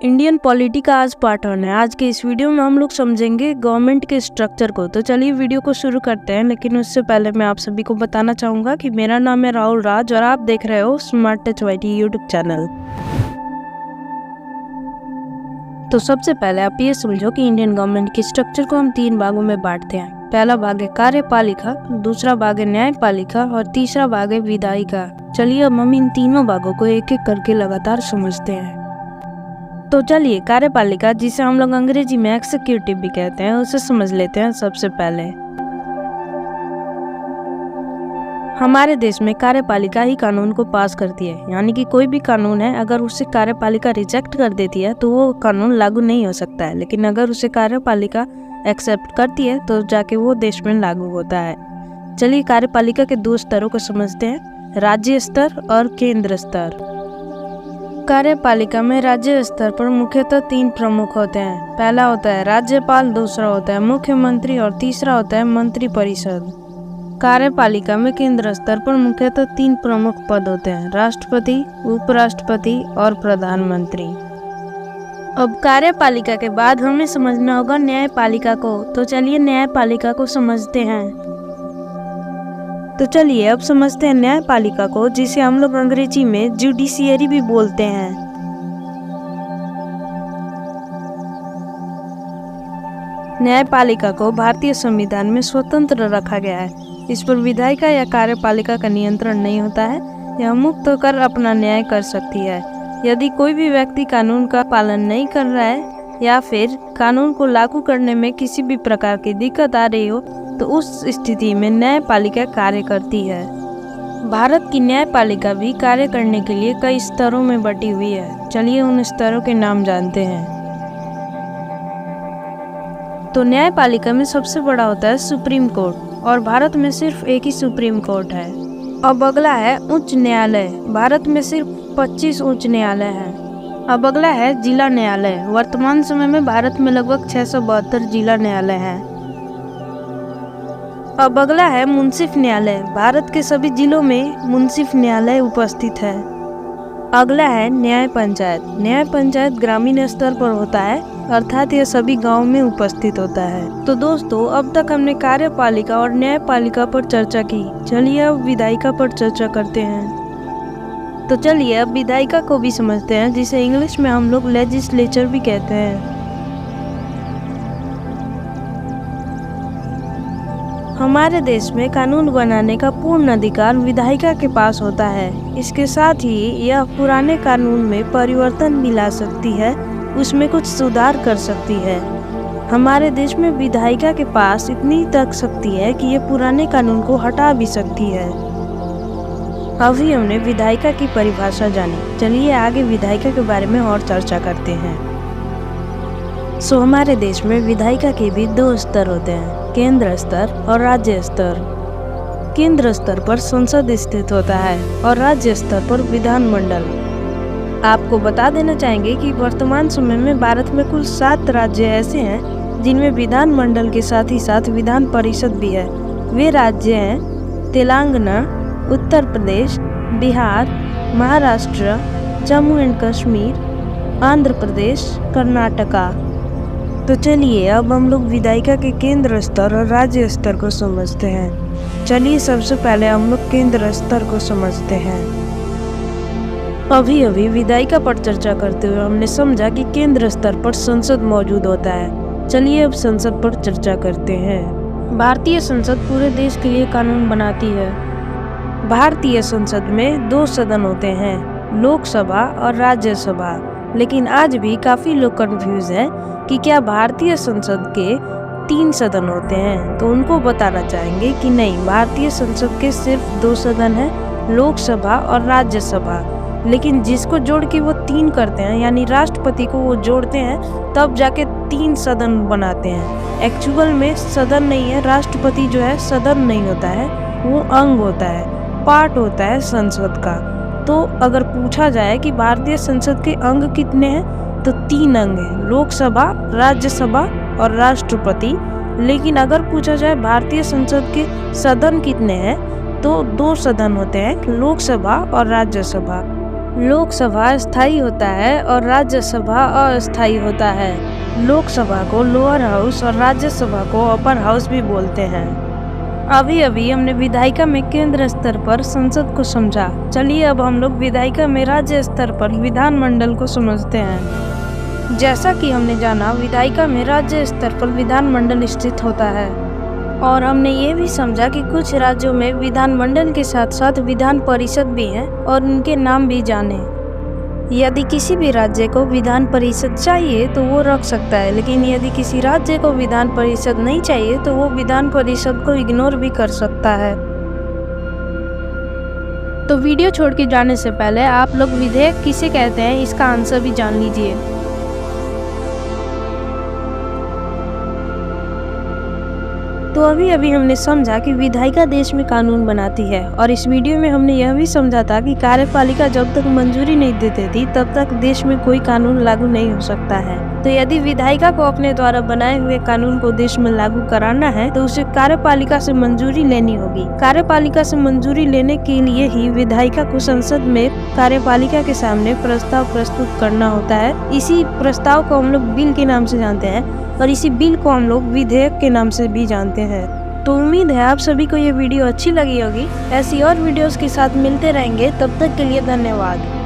Indian polity का आज part 1 है। आज के इस वीडियो में हम लोग समझेंगे गवर्नमेंट के स्ट्रक्चर को। तो चलिए वीडियो को शुरू करते हैं, लेकिन उससे पहले मैं आप सभी को बताना चाहूँगा कि मेरा नाम है राहुल राज और आप देख रहे हो smart touch YT YouTube channel. तो सबसे पहले आप ये समझो कि इंडियन गवर्नमेंट के स्ट्रक्चर को हम 3 भागों में बांटते हैं। पहला भाग है कार्यपालिका, दूसरा भाग है न्यायपालिका और तीसरा भाग है विधायिका। चलिए अब हम इन तीनों भागों को एक एक करके लगातार समझते हैं। तो चलिए कार्यपालिका, जिसे हम लोग अंग्रेजी में एग्जीक्यूटिव भी कहते हैं, उसे समझ लेते हैं। सबसे पहले हमारे देश में कार्यपालिका ही कानून को पास करती है, यानी कि कोई भी कानून है अगर उसे कार्यपालिका रिजेक्ट कर देती है तो वो कानून लागू नहीं हो सकता है, लेकिन अगर उसे कार्यपालिका एक्सेप्ट करती है तो जाके वो देश में लागू होता है। चलिए कार्यपालिका के 2 स्तरों को समझते हैं, राज्य स्तर और केंद्र स्तर। कार्यपालिका में राज्य स्तर पर मुख्यतः 3 प्रमुख होते हैं। पहला होता है राज्यपाल, दूसरा होता है मुख्यमंत्री और तीसरा होता है मंत्रिपरिषद। कार्यपालिका में केंद्र स्तर पर मुख्यतः 3 प्रमुख पद होते हैं, राष्ट्रपति, उपराष्ट्रपति और प्रधानमंत्री। अब कार्यपालिका के बाद हमें समझना होगा न्यायपालिका को। तो चलिए न्यायपालिका को समझते हैं। तो चलिए अब समझते हैं न्यायपालिका को, जिसे हम लोग अंग्रेजी में जुडिशियरी भी बोलते हैं। न्यायपालिका को भारतीय संविधान में स्वतंत्र रखा गया है। इस पर विधायिका या कार्यपालिका का नियंत्रण नहीं होता है। यह मुक्त होकर अपना न्याय कर सकती है। यदि कोई भी व्यक्ति कानून का पालन नहीं कर रहा है या फिर कानून को लागू करने में किसी भी प्रकार की दिक्कत आ रही हो तो उस स्थिति में न्यायपालिका कार्य करती है। भारत की न्यायपालिका भी कार्य करने के लिए कई स्तरों में बटी हुई है। चलिए उन स्तरों के नाम जानते हैं। तो न्यायपालिका में सबसे बड़ा होता है सुप्रीम कोर्ट, और भारत में सिर्फ एक ही सुप्रीम कोर्ट है। अब अगला है उच्च न्यायालय। भारत में सिर्फ 25 उच्च न्यायालय हैं। अब अगला है जिला न्यायालय। वर्तमान समय में भारत में लगभग 672 जिला न्यायालय हैं। अब अगला है मुंसिफ न्यायालय। भारत के सभी जिलों में मुंसिफ न्यायालय उपस्थित है। अगला है न्याय पंचायत। न्याय पंचायत ग्रामीण स्तर पर होता है, अर्थात यह सभी गांव में उपस्थित होता है। तो दोस्तों अब तक हमने कार्यपालिका और न्यायपालिका पर चर्चा की। चलिए अब विधायिका पर चर्चा करते हैं। तो चलिए अब विधायिका को भी समझते हैं, जिसे इंग्लिश में हम लोग लेजिस्लेचर भी कहते हैं। हमारे देश में कानून बनाने का पूर्ण अधिकार विधायिका के पास होता है। इसके साथ ही यह पुराने कानून में परिवर्तन भी ला सकती है, उसमें कुछ सुधार कर सकती है। हमारे देश में विधायिका के पास इतनी तक शक्ति है कि ये पुराने कानून को हटा भी सकती है। अभी हमने विधायिका की परिभाषा जानी। चलिए आगे विधायिका के बारे में और चर्चा करते हैं। हमारे देश में विधायिका के भी 2 स्तर होते हैं, केंद्र स्तर और राज्य स्तर। केंद्र स्तर पर संसद स्थित होता है और राज्य स्तर पर विधानमंडल। आपको बता देना चाहेंगे कि वर्तमान समय में भारत में कुल 7 राज्य ऐसे हैं जिनमें विधानमंडल के साथ ही साथ विधान परिषद भी है। वे राज्य हैं तेलंगाना, उत्तर प्रदेश, बिहार, महाराष्ट्र, जम्मू एंड कश्मीर, आंध्र प्रदेश, कर्नाटका। तो चलिए अब हम लोग विधायिका के केंद्र स्तर और राज्य स्तर को समझते हैं। चलिए सबसे पहले हम लोग केंद्र स्तर को समझते हैं। अभी विधायिका पर चर्चा करते हुए हमने समझा कि केंद्र स्तर पर संसद मौजूद होता है। चलिए अब संसद पर चर्चा करते हैं। भारतीय संसद पूरे देश के लिए कानून बनाती है। भारतीय संसद में 2 सदन होते हैं, लोकसभा और राज्यसभा। लेकिन आज भी काफी लोग कंफ्यूज हैं कि क्या भारतीय संसद के 3 सदन होते हैं। तो उनको बताना चाहेंगे कि नहीं, भारतीय संसद के सिर्फ 2 सदन हैं, लोकसभा और राज्यसभा। लेकिन जिसको जोड़ के वो 3 करते हैं, यानी राष्ट्रपति को वो जोड़ते हैं, तब जाके 3 सदन बनाते हैं। एक्चुअल में सदन नहीं है, राष्ट्रपति जो है सदन नहीं होता है, वो अंग होता है, पार्ट होता है संसद का। तो अगर पूछा जाए कि भारतीय संसद के अंग कितने हैं, तो 3 अंग हैं, लोकसभा, राज्यसभा और राष्ट्रपति। लेकिन अगर पूछा जाए भारतीय संसद के सदन कितने हैं, तो 2 सदन होते हैं, लोकसभा और राज्यसभा। लोकसभा स्थायी होता है और राज्यसभा अस्थायी होता है। लोकसभा को लोअर हाउस और राज्यसभा को अपर हाउस भी बोलते हैं। अभी अभी हमने विधायिका में केंद्र स्तर पर संसद को समझा। चलिए अब हम लोग विधायिका में राज्य स्तर पर विधानमंडल को समझते हैं। जैसा कि हमने जाना, विधायिका में राज्य स्तर पर विधानमंडल स्थित होता है और हमने ये भी समझा कि कुछ राज्यों में विधानमंडल के साथ साथ विधान परिषद भी है और उनके नाम भी जाने। यदि किसी भी राज्य को विधान परिषद चाहिए तो वो रख सकता है, लेकिन यदि किसी राज्य को विधान परिषद नहीं चाहिए तो वो विधान परिषद को इग्नोर भी कर सकता है। तो वीडियो छोड़ के जाने से पहले आप लोग विधेयक किसे कहते हैं इसका आंसर भी जान लीजिए। तो अभी अभी हमने समझा कि विधायिका देश में कानून बनाती है और इस वीडियो में हमने यह भी समझा था कि कार्यपालिका जब तक मंजूरी नहीं देती थी तब तक देश में कोई कानून लागू नहीं हो सकता है। तो यदि विधायिका को अपने द्वारा बनाए हुए कानून को देश में लागू कराना है तो उसे कार्यपालिका से मंजूरी लेनी होगी। कार्यपालिका से मंजूरी लेने के लिए ही विधायिका को संसद में कार्यपालिका के सामने प्रस्ताव प्रस्तुत करना होता है। इसी प्रस्ताव को हम लोग बिल के नाम से जानते हैं और इसी बिल को हम लोग विधेयक के नाम से भी जानते हैं। तो उम्मीद है आप सभी को ये वीडियो अच्छी लगी होगी। ऐसी और वीडियोस के साथ मिलते रहेंगे, तब तक के लिए धन्यवाद।